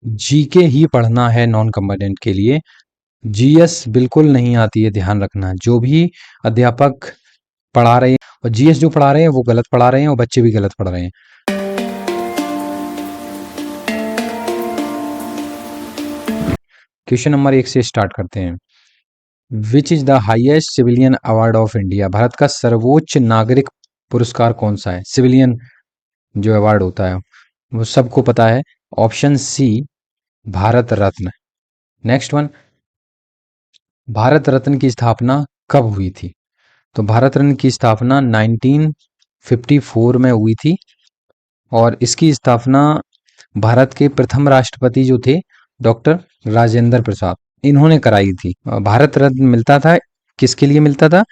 GK ही पढ़ना है non कम्बाइनेंट के लिए। जीएस बिल्कुल नहीं आती है, ध्यान रखना। जो भी अध्यापक पढ़ा रहे हैं और जीएस जो पढ़ा रहे हैं वो गलत पढ़ा रहे हैं और बच्चे भी गलत पढ़ रहे हैं। क्वेश्चन नंबर 1 से स्टार्ट करते हैं। Which is the highest civilian award of India? Bharat का सर्वोच्च नागरिक पुरस्कार कौन सा है? सिविलियन जो अवार्ड होता है वो सबको पता है। Option C, Bharat Ratna. Next one, Bharat Ratna की स्थापना कब हुई थी? तो भारत रत्न की स्थापना 1954 में हुई थी और इसकी स्थापना भारत के प्रथम राष्ट्रपति जो थे डॉक्टर राजेंद्र प्रसाद, इन्होंने कराई थी। भारत रत्न मिलता था, किसके लिए मिलता था?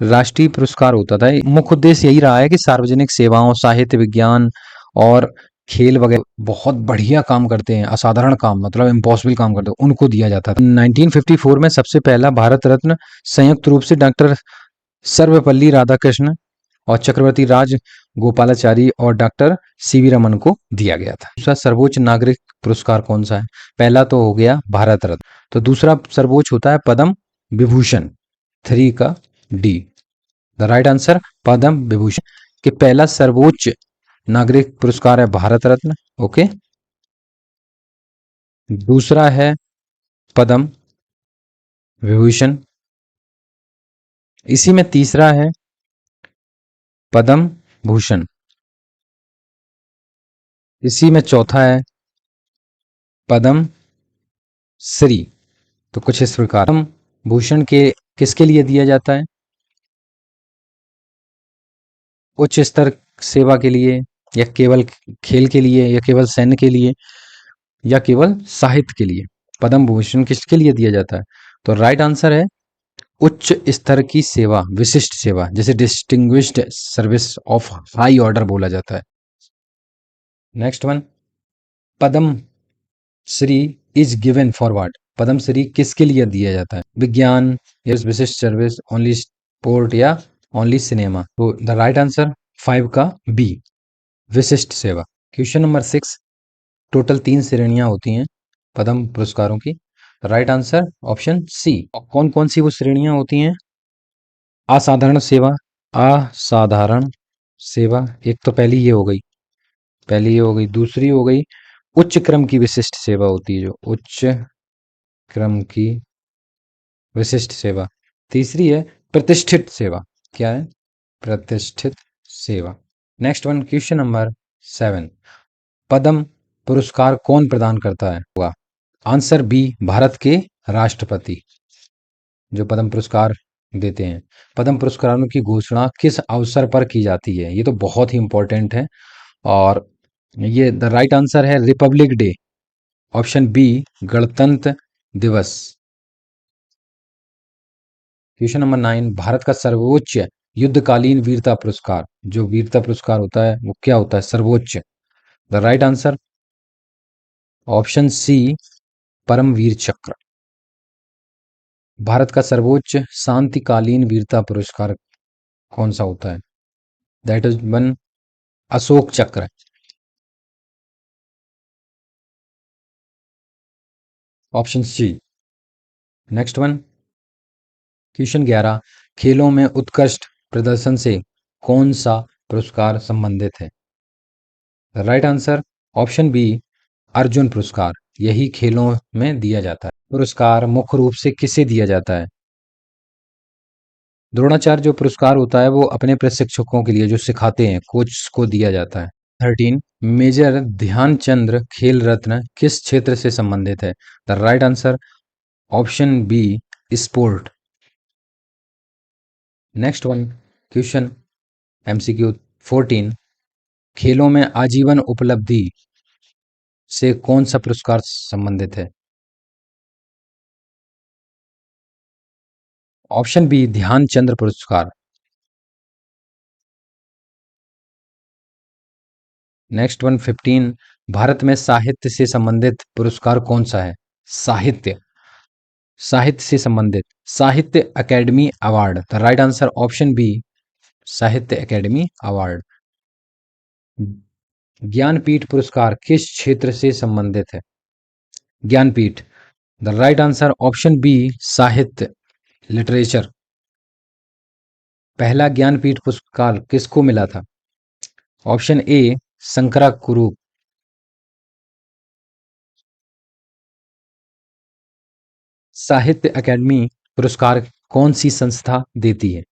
राष्ट्रीय पुरस्कार होता था। मुख्य उद्देश्य यही रहा है कि सार्वजनिक सेवाओं, साहित्य, विज्ञान और खेल वगैरह बहुत बढ़िया काम करते हैं, असाधारण काम, मतलब इम्पॉसिबल काम करते हैं, उनको दिया जाता था। 1954 में सबसे पहला भारत रत्न संयुक्त रूप से डॉक्टर सर्वपल्ली राधाकृष्ण और चक्रवर्ती राज गोपालाचारी और डॉक्टर सीवी रमन को दिया गया था। दूसरा सर्वोच्च नागरिक पुरस्कार कौन सा है? पहला तो हो गया भारत रत्न, तो दूसरा सर्वोच्च होता है पद्म विभूषण। 3 का D the right answer, Padma Vibhushan. कि पहला सर्वोच्च नागरिक पुरस्कार है भारत रत्न, ओके। दूसरा है पद्म विभूषण, इसी में तीसरा है पद्म भूषण, इसी में चौथा है पद्म श्री। तो कुछ इस प्रकार पद्म भूषण के किसके लिए दिया जाता है? उच्च स्तर सेवा के लिए, या केवल खेल के लिए, या केवल सैन्य के लिए, या केवल साहित्य के लिए? पद्म भूषण किसके लिए दिया जाता है? तो राइट आंसर है उच्च स्तर की सेवा, विशिष्ट सेवा, जैसे distinguished service of high order बोला जाता है। Next one, Padma Shri is given for what? Padma Shri किसके लिए दिया जाता है? विज्ञान, या विशिष्ट सर्विस, ओनली स्पोर्ट, या ओनली सिनेमा? तो द राइट आंसर 5 का बी, विशिष्ट सेवा। क्वेश्चन नंबर 6, टोटल 3 श्रेणियां होती हैं पद्म पुरस्कारों की। Right answer option C. कौन कौन सी वो श्रेणियां होती हैं? असाधारण सेवा, असाधारण सेवा, एक तो पहली ये हो गई, पहली ये हो गई। दूसरी हो गई उच्च क्रम की विशिष्ट सेवा होती है, जो उच्च क्रम की विशिष्ट सेवा। तीसरी है प्रतिष्ठित सेवा। क्या है? प्रतिष्ठित सेवा। नेक्स्ट वन, क्वेश्चन नंबर 7, पद्म पुरस्कार कौन प्रदान करता है? हुआ आंसर बी, भारत के राष्ट्रपति जो पद्म पुरस्कार देते हैं। पद्म पुरस्कारों की घोषणा किस अवसर पर की जाती है? ये तो बहुत ही इंपॉर्टेंट है और ये द राइट आंसर है रिपब्लिक डे, ऑप्शन बी, गणतंत्र दिवस। क्वेश्चन नंबर 9, भारत का सर्वोच्च युद्धकालीन वीरता पुरस्कार, जो वीरता पुरस्कार होता है वो क्या होता है? सर्वोच्च। The right answer option C, Param Vir Chakra. Bharat का सर्वोच्च शांतिकालीन वीरता पुरस्कार कौन सा होता है? That is one, Ashok Chakra. Option C. Next one, question 11, खेलों में उत्कृष्ट प्रदर्शन से कौन सा पुरस्कार संबंधित है? Right answer option B, Arjun पुरस्कार। यही खेलों में दिया जाता है। पुरस्कार मुख्य रूप से किसे दिया जाता है? द्रोणाचार्य जो पुरस्कार होता है वो अपने प्रशिक्षकों के लिए, जो सिखाते हैं, कोच को दिया जाता है। 13, मेजर ध्यानचंद्र खेल रत्न किस क्षेत्र से संबंधित है? The right answer option B, sport. Next one, question MCQ 14, खेलों में आजीवन उपलब्धि से कौन सा पुरस्कार संबंधित है? ऑप्शन बी, ध्यानचंद्र पुरस्कार। नेक्स्ट वन 15, भारत में साहित्य से संबंधित पुरस्कार कौन सा है? साहित्य, साहित्य से संबंधित, Sahitya academy award. The right answer option B, Sahitya academy award. Jnanpith पुरस्कार किस क्षेत्र से संबंधित है? Jnanpith. The right answer option B sahitya, literature. पहला ज्ञानपीठ पुरस्कार किसको मिला था? ऑप्शन ए शंकरा कुरूप। साहित्य अकेडमी पुरस्कार कौन सी संस्था देती है?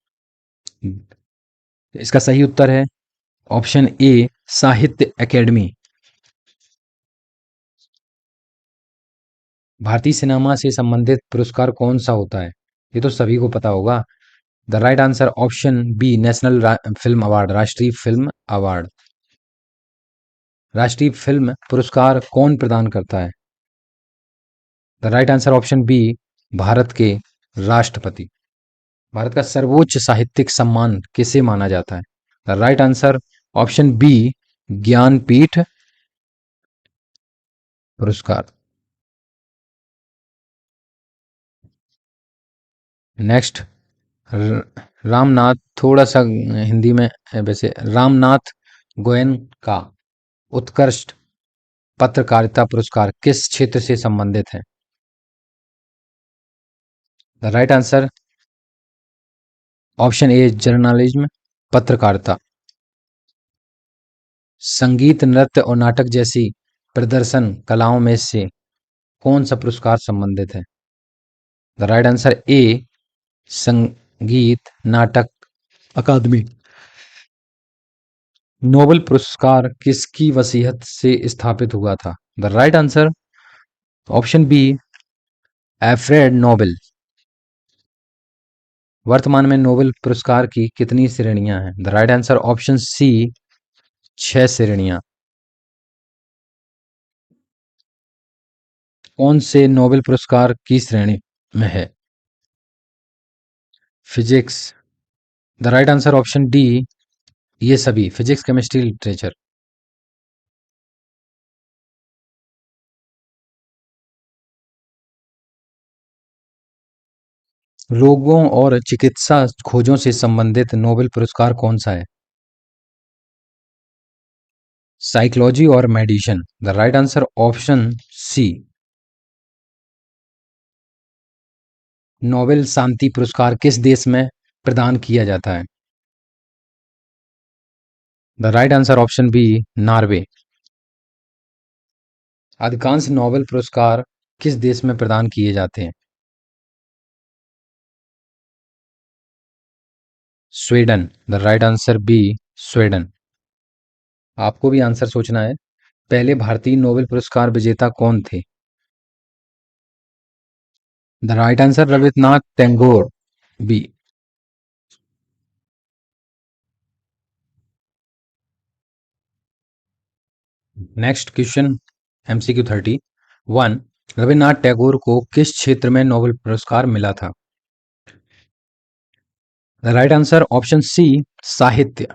इसका सही उत्तर है ऑप्शन ए साहित्य अकेडमी। भारतीय सिनेमा से संबंधित पुरस्कार कौन सा होता है? ये तो सभी को पता होगा। The right answer option B national film award, राष्ट्रीय फिल्म अवार्ड। राष्ट्रीय फिल्म पुरस्कार कौन प्रदान करता है? The right answer option B Bharat के राष्ट्रपति। भारत का सर्वोच्च साहित्यिक सम्मान किसे माना जाता है? The right answer option B Jnanpith पुरस्कार। नेक्स्ट, रामनाथ, थोड़ा सा हिंदी में है वैसे, रामनाथ गोयनका उत्कृष्ट पत्रकारिता पुरस्कार किस क्षेत्र से संबंधित है? The right answer option A journalism, पत्रकारिता। संगीत, नृत्य और नाटक जैसी प्रदर्शन कलाओं में से कौन सा पुरस्कार संबंधित है? द राइट आंसर ए संगीत नाटक अकादमी। नोबेल पुरस्कार किसकी वसीयत से स्थापित हुआ था? The right answer option B Alfred Nobel. वर्तमान में नोबेल पुरस्कार की कितनी श्रेणियां हैं? The right answer option C 6 श्रेणियां। कौन से नोबेल पुरस्कार की श्रेणी में है? Physics. The right answer option D ये सभी, फिजिक्स, केमिस्ट्री, लिटरेचर। रोगों और चिकित्सा खोजों से संबंधित नोबेल पुरस्कार कौन सा है? साइकोलॉजी और medicine. The right answer option C. Nobel शांति पुरस्कार किस देश में प्रदान किया जाता है? The right answer option B Norway. अधिकांश नोबेल पुरस्कार किस देश में प्रदान किए जाते हैं? Sweden. The right answer B Sweden. आपको भी आंसर सोचना है। पहले भारतीय नोबेल पुरस्कार विजेता कौन थे? The right answer Rabindranath Tagore, B. Next question, MCQ 31। Rabindranath Tagore को किस क्षेत्र में नोबेल पुरस्कार मिला था? The right answer option C sahitya.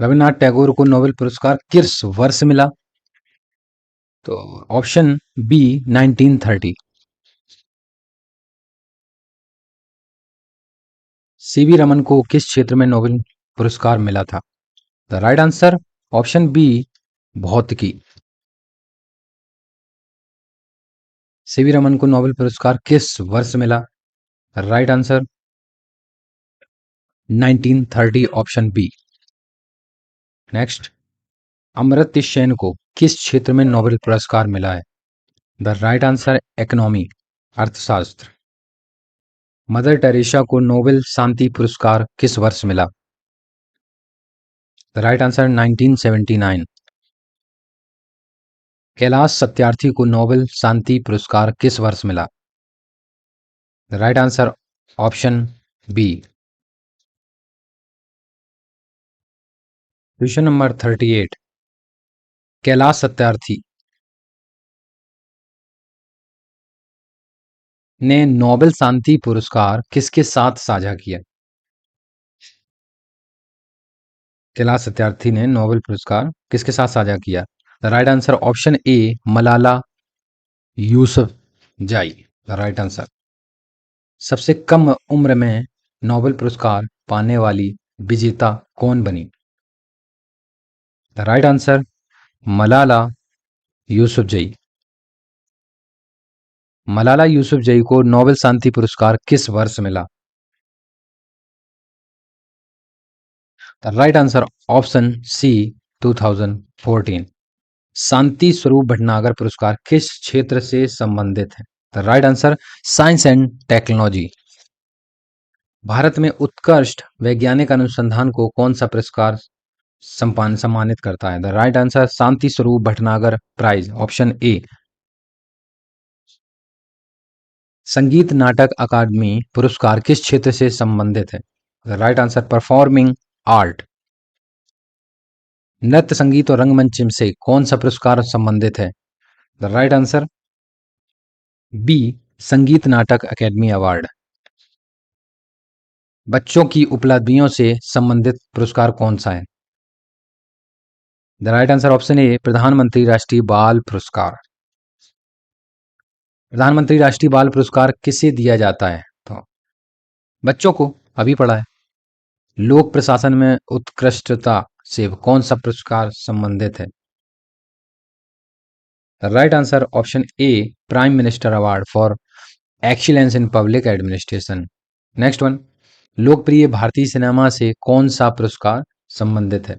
Rabindranath Tagore को नोबेल पुरस्कार किस वर्ष मिला? तो ऑप्शन बी 1930। सीवी रमन को किस क्षेत्र में नोबेल पुरस्कार मिला था? The right answer option B bhautiki. C V Raman को नोबेल पुरस्कार किस वर्ष मिला? Right answer 1930, option B. Next, Amartya Sen को किस क्षेत्र में नोबेल पुरस्कार मिला है? द राइट आंसर इकोनॉमी, अर्थशास्त्र। मदर टेरेसा को नोबेल शांति पुरस्कार किस वर्ष मिला? The right answer 1979। Kailash Satyarthi को नोबेल शांति पुरस्कार किस वर्ष मिला? The right answer option B. Question number 38। Kailash Satyarthi ने नोबेल शांति पुरस्कार किसके साथ साझा किया? कैलाश सत्यार्थी ने नोबेल पुरस्कार किसके साथ साझा किया? The right answer option A Malala Yousafzai. The right answer. सबसे कम उम्र में नोबेल पुरस्कार पाने वाली विजेता कौन बनी? The right answer Malala Yousafzai. Malala Yousafzai को नोबेल शांति पुरस्कार किस वर्ष मिला? The right answer option C 2014। Shanti Swarup Bhatnagar पुरस्कार किस क्षेत्र से संबंधित है? The right answer science and technology. Bharat में उत्कृष्ट वैज्ञानिक अनुसंधान को कौन सा पुरस्कार सम्मानित करता है? The right answer Shanti Swarup Bhatnagar prize, option A. संगीत नाटक अकादमी पुरस्कार किस क्षेत्र से संबंधित है? The right answer performing art. नृत्य संगीत और रंगमंच से कौन सा पुरस्कार संबंधित है? द राइट आंसर बी संगीत नाटक अकेडमी अवार्ड। बच्चों की उपलब्धियों से संबंधित पुरस्कार कौन सा है? द राइट आंसर ऑप्शन ए प्रधानमंत्री राष्ट्रीय बाल पुरस्कार। प्रधानमंत्री राष्ट्रीय बाल पुरस्कार किसे दिया जाता है? तो बच्चों को, अभी पढ़ा है। लोक प्रशासन में उत्कृष्टता से कौन सा पुरस्कार संबंधित है? Right answer option A prime minister award for excellence in public administration. Next one, लोकप्रिय भारतीय सिनेमा से कौन सा पुरस्कार संबंधित है?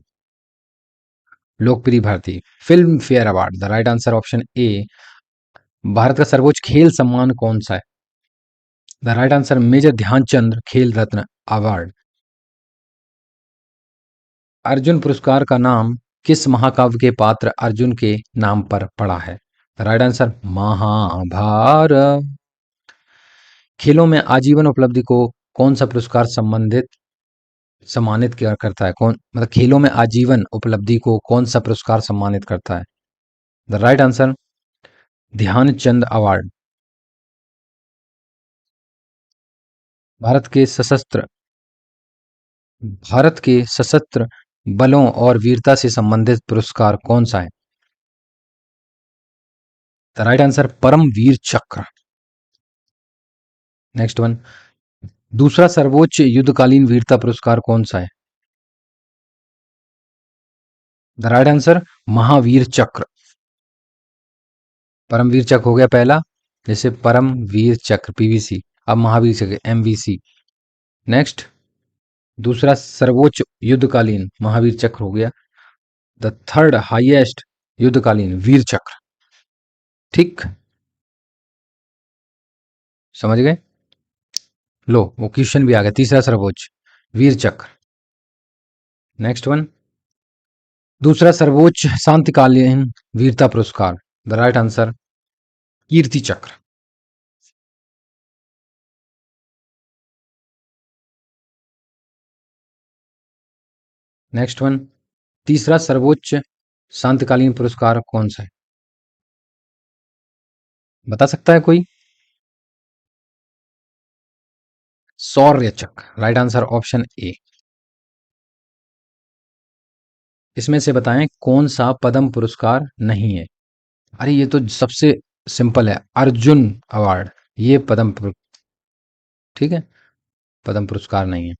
लोकप्रिय भारतीय Filmfare award. The right answer option A. Bharat का सर्वोच्च खेल सम्मान कौन सा है? द राइट आंसर मेजर ध्यानचंद खेल रत्न अवार्ड। अर्जुन पुरस्कार का नाम किस महाकाव्य के पात्र अर्जुन के नाम पर पड़ा है? The right answer Mahabharata. खेलों में आजीवन उपलब्धि को कौन सा पुरस्कार सम्मानित किया करता है? कौन मतलब खेलों में आजीवन उपलब्धि को कौन सा पुरस्कार सम्मानित करता है? The right answer Dhyan Chand award. Bharat के सशस्त्र भारत के सशस्त्र बलों और वीरता से संबंधित पुरस्कार कौन सा है? द राइट आंसर परम वीर चक्र। नेक्स्ट वन, दूसरा सर्वोच्च युद्धकालीन वीरता पुरस्कार कौन सा है? द राइट आंसर महावीर चक्र। परमवीर चक्र हो गया पहला, जैसे परम वीर चक्र पीवीसी, अब महावीर चक्र एमवीसी। नेक्स्ट, दूसरा सर्वोच्च युद्धकालीन महावीर चक्र हो गया। द थर्ड हाईएस्ट युद्धकालीन वीर चक्र। ठीक, समझ गए? लो, वो क्वेश्चन भी आ गया, तीसरा सर्वोच्च वीर चक्र। नेक्स्ट वन, दूसरा सर्वोच्च शांतिकालीन वीरता पुरस्कार। द राइट आंसर कीर्ति चक्र। नेक्स्ट वन, तीसरा सर्वोच्च शांतिकालीन पुरस्कार कौन सा है? बता सकता है कोई? शौर्य चक्र। राइट आंसर ऑप्शन ए। इसमें से बताएं कौन सा पद्म पुरस्कार नहीं है? अरे ये तो सबसे सिंपल है, अर्जुन अवार्ड, ये ठीक है, पद्म पुरस्कार नहीं है।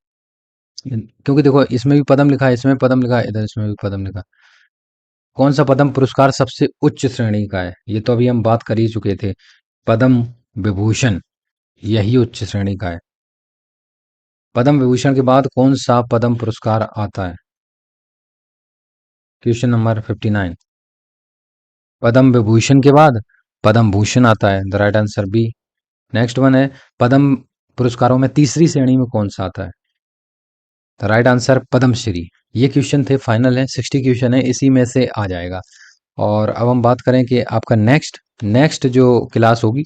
क्योंकि देखो इसमें भी पद्म लिखा है, इसमें पद्म लिखा है, इधर इसमें भी पद्म लिखा है। कौन सा पद्म पुरस्कार सबसे उच्च श्रेणी का है? ये तो अभी हम बात कर ही चुके थे, पद्म विभूषण, यही उच्च श्रेणी का है। पद्म विभूषण के बाद कौन सा पद्म पुरस्कार आता है? Question number 59। पद्म विभूषण के बाद पद्म भूषण आता है। The right answer B. Next one है, पद्म पुरस्कारों में तीसरी श्रेणी में कौन सा आता है? The right answer Padma Shri. ये क्वेश्चन थे, फाइनल है, 60 क्वेश्चन है, इसी में से आ जाएगा। और अब हम बात करें कि आपका नेक्स्ट जो क्लास होगी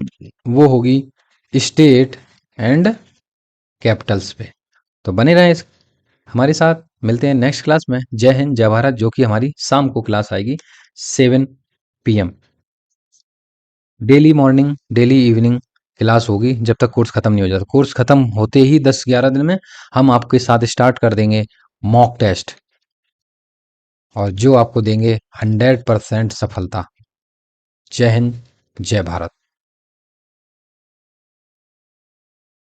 वो होगी स्टेट एंड कैपिटल्स पे। तो बने रहें हमारे साथ, मिलते हैं नेक्स्ट क्लास में। जय हिंद जय भारत, जो कि हमारी शाम को क्लास आएगी 7 PM। Daily morning daily evening class होगी जब तक कोर्स खत्म नहीं हो जाता। कोर्स खत्म होते ही 10-11 दिन में हम आपके साथ स्टार्ट कर देंगे मॉक टेस्ट, और जो आपको देंगे 100% सफलता। जय हिंद जय भारत।